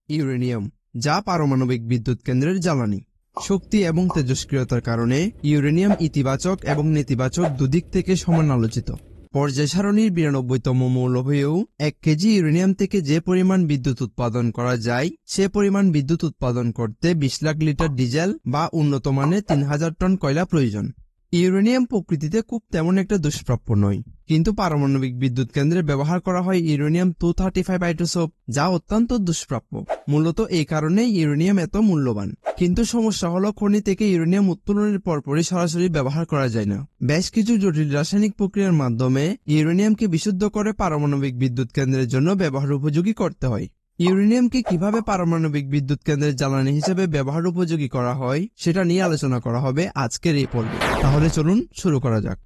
Uranium, যা পারমাণবিক বিদ্যুৎ কেন্দ্রের জ্বালানি। শক্তি এবং তেজস্ক্রিয়তার কারণে ইউরেনিয়াম ইতিবাচক এবং নেতিবাচক দুদিক থেকে সমান আলোচিত। পর্যায় সারণীর 92তম মৌল হয়েও 1 কেজি ইউরেনিয়াম থেকে যে পরিমাণ বিদ্যুৎ উৎপাদন করা যায়, সে পরিমাণ বিদ্যুৎ উৎপাদন করতে 20 লাখ লিটার ডিজেল বা উন্নত মানের 3000 টন কয়লা প্রয়োজন। ইউরেনিয়াম প্রকৃতিতে খুব তেমন একটা দুষ্প্রাপ্য নয়, কিন্তু পারমাণবিক বিদ্যুৎ কেন্দ্রে ব্যবহার করা হয় ইউরেনিয়াম 235 আইসোটোপ, যা অত্যন্ত দুষ্প্রাপ্য। মূলত এই কারণেই ইউরেনিয়াম এত মূল্যবান। কিন্তু সমস্যা হলো, খনি থেকে ইউরেনিয়াম উত্তোলনের পরপরই সরাসরি ব্যবহার করা যায় না। বেশ কিছু জটিল রাসায়নিক প্রক্রিয়ার মাধ্যমে ইউরেনিয়ামকে বিশুদ্ধ করে পারমাণবিক বিদ্যুৎ কেন্দ্রের জন্য ব্যবহার উপযোগী করতে হয়। ইউরেনিয়ামকে কিভাবে পারমাণবিক বিদ্যুৎ কেন্দ্রের জ্বালানি হিসেবে ব্যবহার উপযোগী করা হয়, সেটা নিয়ে আলোচনা করা হবে আজকের এই পর্বে। তাহলে চলুন শুরু করা যাক।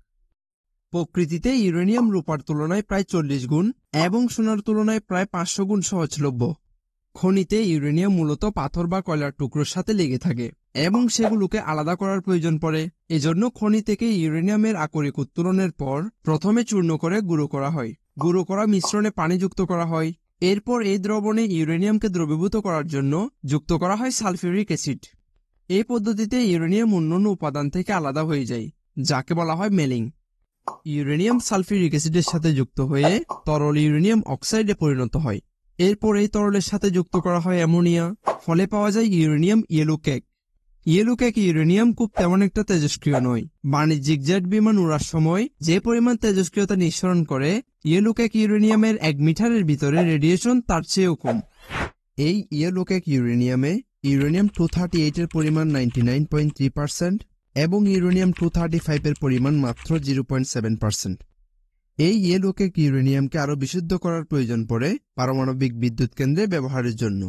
প্রকৃতিতে ইউরেনিয়াম রূপার তুলনায় প্রায় 40 গুণ এবং সোনার তুলনায় প্রায় 500 গুণ সহজলভ্য। খনিতে ইউরেনিয়াম মূলত পাথর বা কয়লার টুকরোর সাথে লেগে থাকে এবং সেগুলোকে আলাদা করার প্রয়োজন পড়ে। এজন্য খনি থেকে ইউরেনিয়ামের আকরিক উত্তোলনের পর প্রথমে চূর্ণ করে গুঁড়ো করা হয়। গুঁড়ো করা মিশ্রণে পানি যুক্ত করা হয়। এরপর এই দ্রবণে ইউরেনিয়ামকে দ্রবীভূত করার জন্য যুক্ত করা হয় সালফিউরিক অ্যাসিড। এই পদ্ধতিতে ইউরেনিয়াম অন্যান্য উপাদান থেকে আলাদা হয়ে যায়, যাকে বলা হয় মেলিং। ইউরেনিয়াম সালফিউরিক অ্যাসিডের সাথে যুক্ত হয়ে তরল ইউরেনিয়াম অক্সাইডে পরিণত হয়। এরপর এই তরলের সাথে যুক্ত করা হয় অ্যামোনিয়া, ফলে পাওয়া যায় uranium yellow cake. Yellow cake uranium খুব তেমন একটা তেজস্ক্রিয় নয়। বাণিজ্যিক জেট বিমান উড়ার সময় যে পরিমাণ তেজস্ক্রিয়তা নিঃসরণ করে, ইয়েলো কেক ইউরেনিয়ামের 1 মিটারের ভিতরে রেডিয়েশন তার চেয়েও কম। এই ইয়েলো কেক ইউরেনিয়ামে ইউরেনিয়াম 238 এর পরিমাণ 99.3% এবং ইউরেনিয়াম 235 এর পরিমাণ মাত্র 0.7%। এই ইয়েলো কেক ইউরেনিয়ামকে আরও বিশুদ্ধ করার প্রয়োজন পড়ে পারমাণবিক বিদ্যুৎ কেন্দ্রে ব্যবহারের জন্য।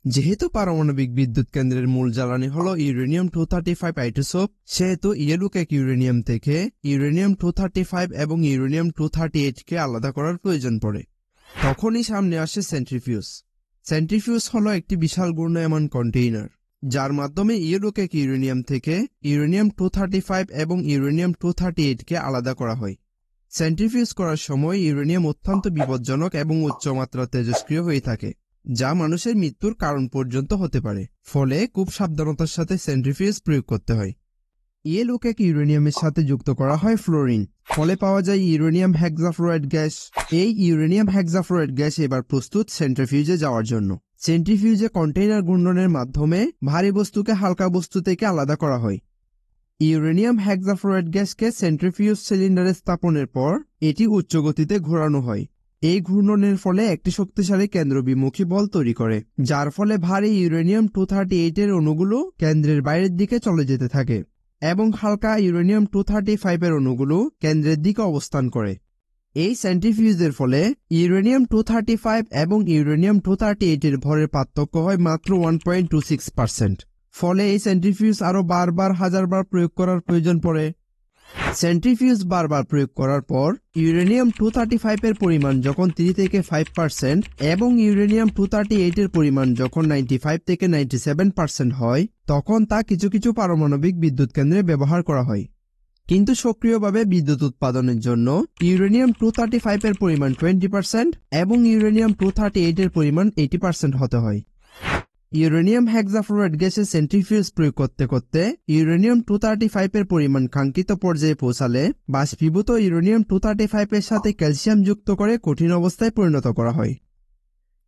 যেহেতু পারমাণবিক বিদ্যুৎ কেন্দ্রের মূল জ্বালানি হল ইউরেনিয়াম 235 আইসোটোপ, সেহেতু ইয়েলো কেক ইউরেনিয়াম থেকে ইউরেনিয়াম 235 এবং ইউরেনিয়াম 238 কে আলাদা করার প্রয়োজন পড়ে। তখনই সামনে আসে সেন্ট্রিফিউজ। সেন্ট্রিফিউজ হলো একটি বিশাল ঘূর্ণায়মান কন্টেইনার, যার মাধ্যমে ইয়েলো কেক ইউরেনিয়াম থেকে ইউরেনিয়াম 235 এবং ইউরেনিয়াম 238 কে আলাদা করা হয়। সেন্ট্রিফিউজ করার সময় ইউরেনিয়াম অত্যন্ত বিপজ্জনক এবং উচ্চমাত্রার তেজস্ক্রিয় হয়ে থাকে, যা মানুষের মৃত্যুর কারণ পর্যন্ত হতে পারে। ফলে খুব সাবধানতার সাথে সেন্ট্রিফিউজ প্রয়োগ করতে হয়। ইয়েলো কেক ইউরেনিয়ামের সাথে যুক্ত করা হয় ফ্লোরিন, ফলে পাওয়া যায় ইউরেনিয়াম হেক্সাফ্লোরাইড গ্যাস। এই ইউরেনিয়াম হেক্সাফ্লোরাইড গ্যাস এবার প্রস্তুত সেন্ট্রিফিউজে যাওয়ার জন্য। সেন্ট্রিফিউজে কন্টেইনার ঘূর্ণনের মাধ্যমে ভারী বস্তুকে হালকা বস্তু থেকে আলাদা করা হয়। ইউরেনিয়াম হেক্সাফ্লোরাইড গ্যাসকে সেন্ট্রিফিউজ সিলিন্ডারে স্থাপনের পর এটি উচ্চ গতিতে ঘোরানো হয়। এই ঘূর্ণনের ফলে একটি শক্তিশালী কেন্দ্রবিমুখী বল তৈরি করে, যার ফলে ভারী ইউরেনিয়াম 238 এর অণুগুলো কেন্দ্রের বাইরের দিকে চলে যেতে থাকে এবং হালকা ইউরেনিয়াম 235 এর অণুগুলো কেন্দ্রের দিকে অবস্থান করে। এই সেন্ট্রিফিউজের ফলে ইউরেনিয়াম 235 এবং ইউরেনিয়াম 238 এর ভরের পার্থক্য হয় মাত্র 1.26%। ফলে এই সেন্ট্রিফিউজ আরও বারবার হাজারবার প্রয়োগ করার প্রয়োজন পড়ে। সেন্ট্রিফিউজ বারবার প্রয়োগ করার পর ইউরেনিয়াম 235 এর পরিমাণ যখন 3 থেকে 5% এবং ইউরেনিয়াম 238 এর পরিমাণ যখন 95 থেকে 97% হয়, তখন তা কিছু কিছু পারমাণবিক বিদ্যুৎ কেন্দ্রে ব্যবহার করা হয়। কিন্তু সক্রিয়ভাবে বিদ্যুৎ উৎপাদনের জন্য ইউরেনিয়াম 235 এর পরিমাণ 20% এবং ইউরেনিয়াম 238 এর পরিমাণ 80% হতে হয়। ইউরেনিয়াম হেক্সাফ্লোরাইড গ্যাসের সেন্ট্রিফিউজ প্রয়োগ করতে করতে ইউরেনিয়াম 235 এর পরিমাণ কাঙ্ক্ষিত পর্যায়ে পৌঁছালে বাষ্পীভূত ইউরেনিয়াম 235 এর সাথে ক্যালসিয়াম যুক্ত করে কঠিন অবস্থায় পরিণত করা হয়।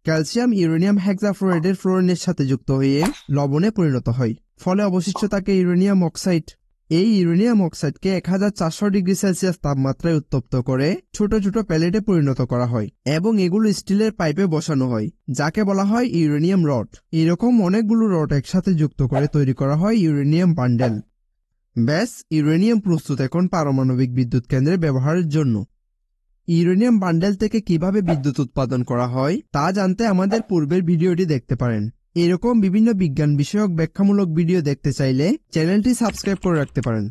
ক্যালসিয়াম ইউরেনিয়াম হেক্সাফ্লোরাইডের ফ্লোরিনের সাথে যুক্ত হয়ে লবণে পরিণত হয়, ফলে অবশিষ্ট থাকে ইউরেনিয়াম অক্সাইড। এই ইউরেনিয়াম অক্সাইডকে 1400 ডিগ্রি সেলসিয়াস তাপমাত্রায় উত্তপ্ত করে ছোট ছোট প্যালেটে পরিণত করা হয় এবং এগুলো স্টিলের পাইপে বসানো হয়, যাকে বলা হয় ইউরেনিয়াম রড। এরকম অনেকগুলো রড একসাথে যুক্ত করে তৈরি করা হয় ইউরেনিয়াম বান্ডেল। ব্যাস, ইউরেনিয়াম প্রস্তুত এখন পারমাণবিক বিদ্যুৎ কেন্দ্রে ব্যবহারের জন্য। ইউরেনিয়াম বান্ডেল থেকে কিভাবে বিদ্যুৎ উৎপাদন করা হয় তা জানতে আমাদের পূর্বের ভিডিওটি দেখতে পারেন। এরকম বিভিন্ন বিজ্ঞান বিষয়ক ব্যাখ্যামূলক ভিডিও দেখতে চাইলে চ্যানেলটি সাবস্ক্রাইব করে রাখতে পারেন।